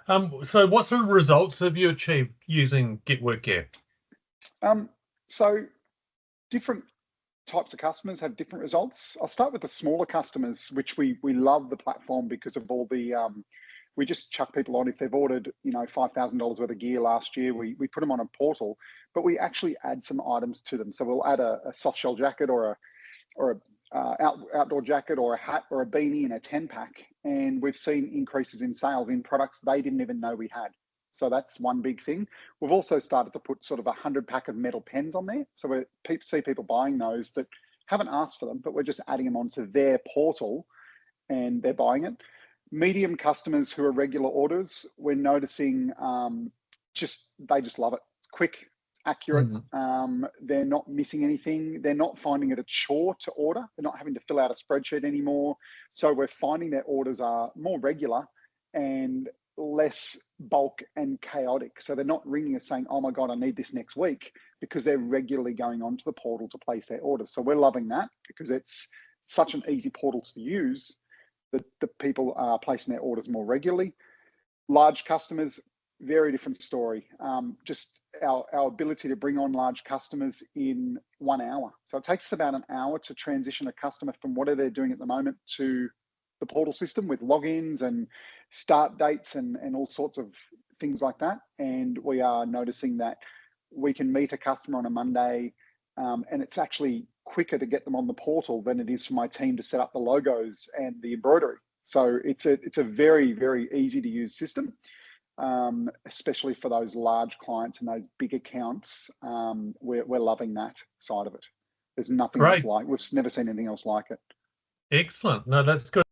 So what sort of results have you achieved using Get WorkGear? So different types of customers have different results. I'll start with the smaller customers, which we love the platform because of all the we just chuck people on if they've ordered $5,000 worth of gear last year. We put them on a portal, but we actually add some items to them. So we'll add a softshell jacket or a outdoor jacket or a hat or a beanie in a 10-pack, and we've seen increases in sales in products they didn't even know we had. So that's one big thing. We've also started to put sort of 100-pack of metal pens on there. So we see people buying those that haven't asked for them, but we're just adding them onto their portal and they're buying it. Medium customers who are regular orders, we're noticing they just love it. It's quick, it's accurate. They're not missing anything. They're not finding it a chore to order. They're not having to fill out a spreadsheet anymore. So we're finding their orders are more regular and less bulk and chaotic. So they're not ringing us saying, oh my God, I need this next week, because they're regularly going onto the portal to place their orders. So we're loving that because it's such an easy portal to use that the people are placing their orders more regularly. Large customers, very different story. Just our ability to bring on large customers in 1 hour. So it takes us about an hour to transition a customer from whatever they're doing at the moment to the portal system with logins and start dates and all sorts of things like that. And we are noticing that we can meet a customer on a Monday and it's actually quicker to get them on the portal than it is for my team to set up the logos and the embroidery. So it's a very, very easy to use system, especially for those large clients and those big accounts. We're loving that side of it. There's nothing else like, we've never seen anything else like it. Excellent. No, that's good.